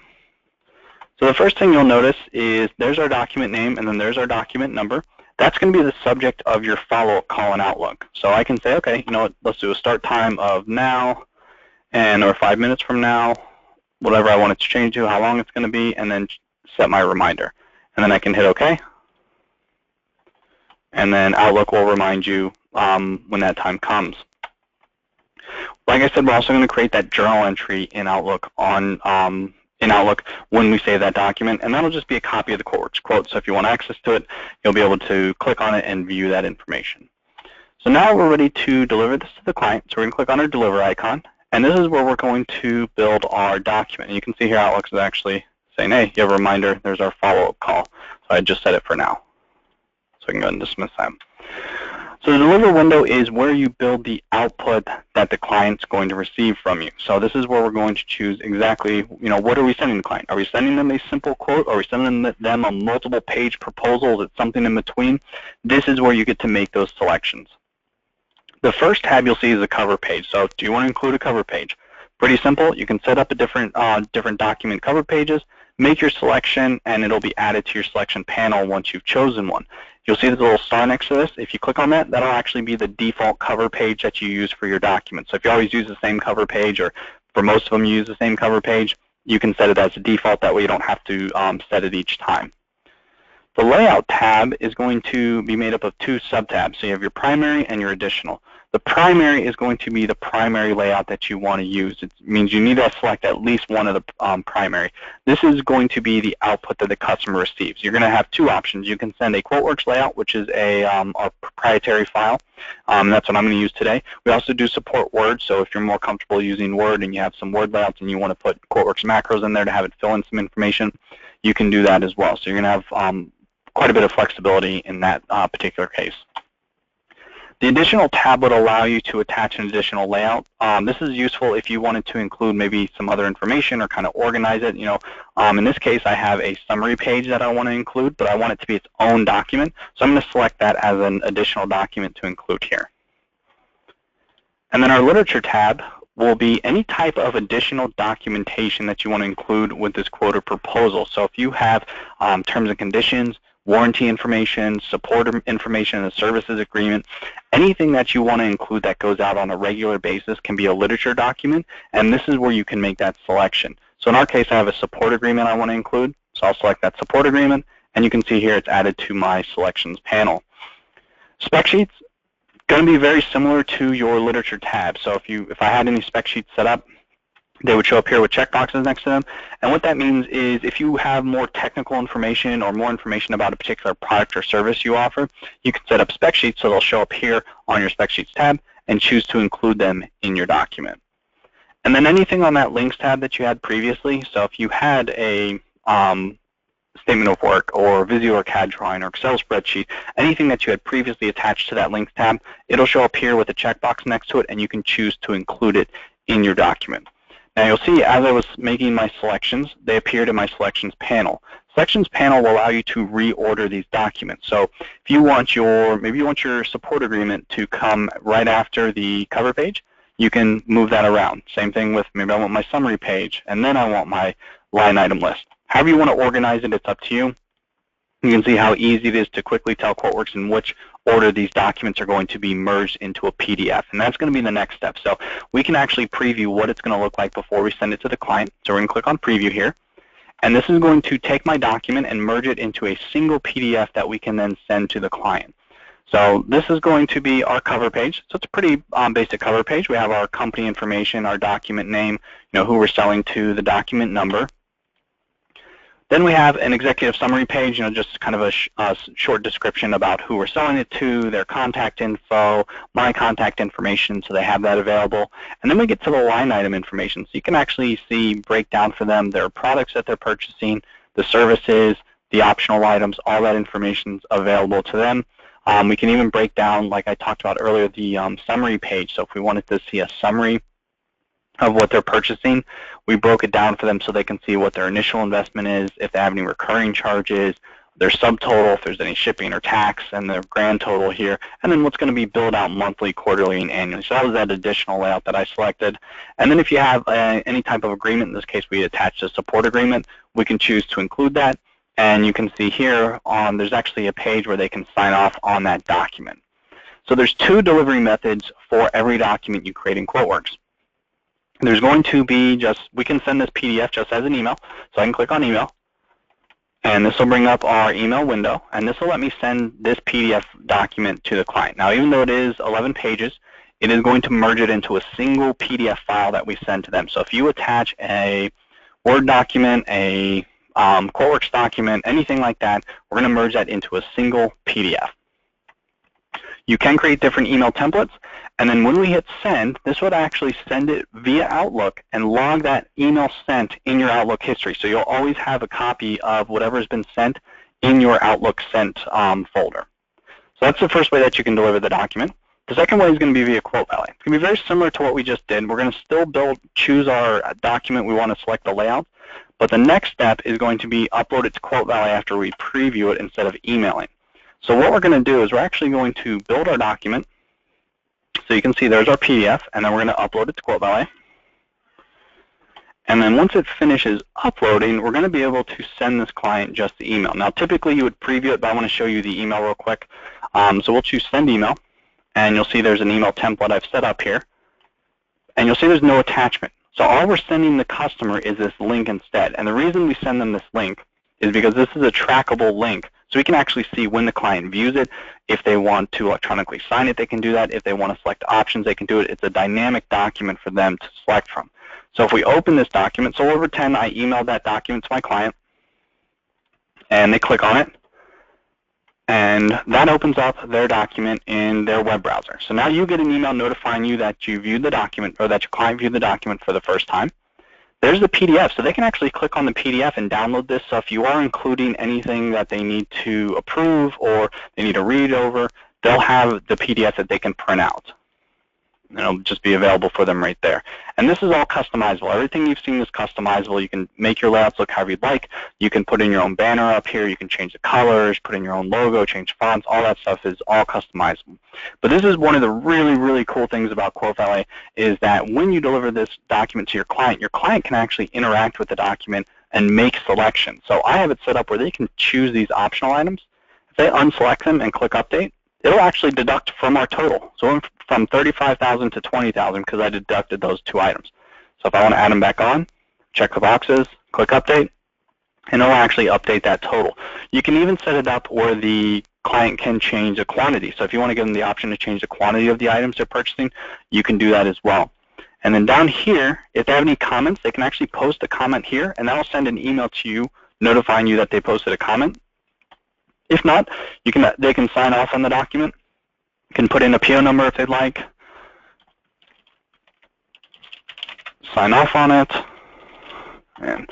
So the first thing you'll notice is there's our document name, and then there's our document number. That's going to be the subject of your follow-up call in Outlook. So I can say, okay, let's do a start time of now, or 5 minutes from now, whatever I want it to change to, how long it's going to be, and then set my reminder. And then I can hit OK. And then Outlook will remind you when that time comes. Like I said, we're also going to create that journal entry in Outlook when we save that document, and that'll just be a copy of the QuoteWerks quote. So if you want access to it, you'll be able to click on it and view that information. So now we're ready to deliver this to the client. So we're going to click on our Deliver icon, and this is where we're going to build our document. And you can see here Outlook is actually saying, hey, you have a reminder, there's our follow-up call. So I just set it for now. So I can go ahead and dismiss that. So the deliver window is where you build the output that the client's going to receive from you. So this is where we're going to choose exactly, what are we sending the client? Are we sending them a simple quote? Are we sending them a multiple page proposal? Is it something in between? This is where you get to make those selections. The first tab you'll see is a cover page. So do you want to include a cover page? Pretty simple. You can set up a different document cover pages, make your selection, and it'll be added to your selection panel once you've chosen one. You'll see the little star next to this. If you click on that, that'll actually be the default cover page that you use for your document. So if you always use the same cover page, or for most of them you use the same cover page, you can set it as a default. That way you don't have to set it each time. The Layout tab is going to be made up of 2 sub-tabs. So you have your primary and your additional. The primary is going to be the primary layout that you want to use. It means you need to select at least one of the primary. This is going to be the output that the customer receives. You're going to have two options. You can send a QuoteWerks layout, which is our proprietary file. That's what I'm going to use today. We also do support Word, so if you're more comfortable using Word and you have some Word layouts and you want to put QuoteWerks macros in there to have it fill in some information, you can do that as well. So you're going to have quite a bit of flexibility in that particular case. The additional tab would allow you to attach an additional layout. This is useful if you wanted to include maybe some other information or kind of organize it. In this case, I have a summary page that I want to include, but I want it to be its own document. So I'm going to select that as an additional document to include here. And then our literature tab will be any type of additional documentation that you want to include with this quote or proposal. So if you have terms and conditions, warranty information, support information, and a services agreement, anything that you want to include that goes out on a regular basis can be a literature document, and this is where you can make that selection. So in our case, I have a support agreement I want to include, so I'll select that support agreement, and you can see here it's added to my selections panel. Spec sheets, going to be very similar to your literature tab. So if I had any spec sheets set up, they would show up here with checkboxes next to them. And what that means is if you have more technical information or more information about a particular product or service you offer, you can set up spec sheets so they'll show up here on your spec sheets tab and choose to include them in your document. And then anything on that links tab that you had previously, so if you had a statement of work or Visio or CAD drawing or Excel spreadsheet, anything that you had previously attached to that links tab, it'll show up here with a checkbox next to it, and you can choose to include it in your document. Now you'll see as I was making my selections, they appeared in my selections panel. Selections panel will allow you to reorder these documents. So if you want maybe you want your support agreement to come right after the cover page, you can move that around. Same thing with maybe I want my summary page and then I want my line item list. However you want to organize it, it's up to you. You can see how easy it is to quickly tell QuoteWerks in which order these documents are going to be merged into a PDF, and that's going to be the next step. So we can actually preview what it's going to look like before we send it to the client. So we're going to click on Preview here, and this is going to take my document and merge it into a single PDF that we can then send to the client. So this is going to be our cover page. So it's a pretty basic cover page. We have our company information, our document name, who we're selling to, the document number. Then we have an executive summary page, just kind of a short description about who we're selling it to, their contact info, my contact information, so they have that available. And then we get to the line item information. So you can actually see breakdown for them, their products that they're purchasing, the services, the optional items, all that information is available to them. We can even break down, like I talked about earlier, the summary page. So if we wanted to see a summary of what they're purchasing, we broke it down for them so they can see what their initial investment is, if they have any recurring charges, their subtotal, if there's any shipping or tax, and their grand total here, and then what's going to be billed out monthly, quarterly, and annually. So that was that additional layout that I selected. And then if you have any type of agreement, in this case we attached a support agreement, we can choose to include that, and you can see here there's actually a page where they can sign off on that document. So there's two delivery methods for every document you create in QuoteWerks. There's going to be we can send this PDF just as an email, so I can click on email, and this will bring up our email window, and this will let me send this PDF document to the client. Now, even though it is 11 pages, it is going to merge it into a single PDF file that we send to them. So if you attach a Word document, a QuoteWerks document, anything like that, we're going to merge that into a single PDF. You can create different email templates, and then when we hit send, this would actually send it via Outlook and log that email sent in your Outlook history. So you'll always have a copy of whatever has been sent in your Outlook sent folder. So that's the first way that you can deliver the document. The second way is going to be via Quote Valley. It's going to be very similar to what we just did. We're going to still choose our document. We want to select the layout, but the next step is going to be upload it to Quote Valley after we preview it instead of emailing. So what we're going to do is we're actually going to build our document. So you can see there's our PDF, and then we're going to upload it to Quote Valley. And then once it finishes uploading, we're going to be able to send this client just the email. Now, typically you would preview it, but I want to show you the email real quick. So we'll choose Send Email, and you'll see there's an email template I've set up here. And you'll see there's no attachment. So all we're sending the customer is this link instead. And the reason we send them this link is because this is a trackable link So we can actually see when the client views it. If they want to electronically sign it, they can do that. If they want to select options, they can do it. It's a dynamic document for them to select from. So if we open this document, so over 10, I emailed that document to my client, and they click on it, and that opens up their document in their web browser. So now you get an email notifying you that you viewed the document, or that your client viewed the document for the first time. There's the PDF, so they can actually click on the PDF and download this. So if you are including anything that they need to approve or they need to read over, they'll have the PDF that they can print out. It'll just be available for them right there. And this is all customizable. Everything you've seen is customizable. You can make your layouts look however you'd like. You can put in your own banner up here. You can change the colors, put in your own logo, change fonts. All that stuff is all customizable. But this is one of the really, really cool things about QuoteWerks is that when you deliver this document to your client can actually interact with the document and make selections. So I have it set up where they can choose these optional items. If they unselect them and click Update, it'll actually deduct from our total. So from 35,000 to 20,000 because I deducted those 2 items. So if I want to add them back on, check the boxes, click Update, and it'll actually update that total. You can even set it up where the client can change the quantity. So if you want to give them the option to change the quantity of the items they're purchasing, you can do that as well. And then down here, if they have any comments, they can actually post a comment here, and that'll send an email to you notifying you that they posted a comment. If not, they can sign off on the document, can put in a PO number if they'd like, sign off on it, and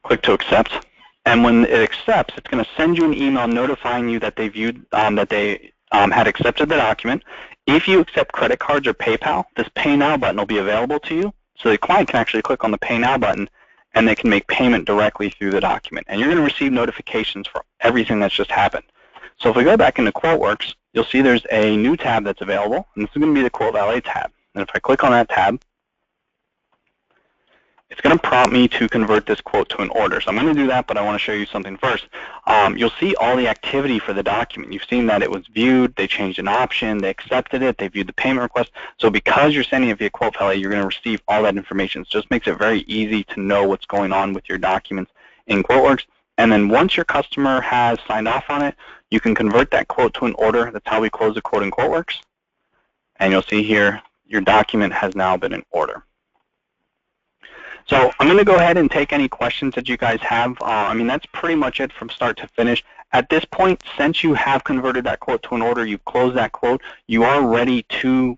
click to accept. And when it accepts, it's going to send you an email notifying you that they viewed, had accepted the document. If you accept credit cards or PayPal, this Pay Now button will be available to you. So the client can actually click on the Pay Now button, and they can make payment directly through the document. And you're going to receive notifications for everything that's just happened. So if we go back into QuoteWerks, you'll see there's a new tab that's available, and this is going to be the Quote Valet tab. And if I click on that tab, it's going to prompt me to convert this quote to an order. So I'm going to do that, but I want to show you something first. You'll see all the activity for the document. You've seen that it was viewed, they changed an option, they accepted it, they viewed the payment request. So because you're sending it via Quote Valet, you're going to receive all that information. It just makes it very easy to know what's going on with your documents in QuoteWerks. And then once your customer has signed off on it, you can convert that quote to an order. That's how we close the quote in QuoteWerks. And you'll see here, your document has now been an order. So I'm going to go ahead and take any questions that you guys have. I mean, that's pretty much it from start to finish. At this point, since you have converted that quote to an order, you've closed that quote, you are ready to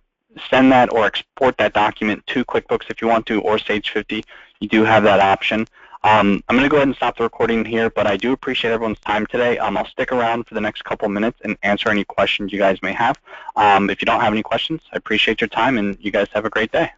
send that or export that document to QuickBooks if you want to, or Sage 50. You do have that option. I'm going to go ahead and stop the recording here, but I do appreciate everyone's time today. I'll stick around for the next couple minutes and answer any questions you guys may have. If you don't have any questions, I appreciate your time, and you guys have a great day.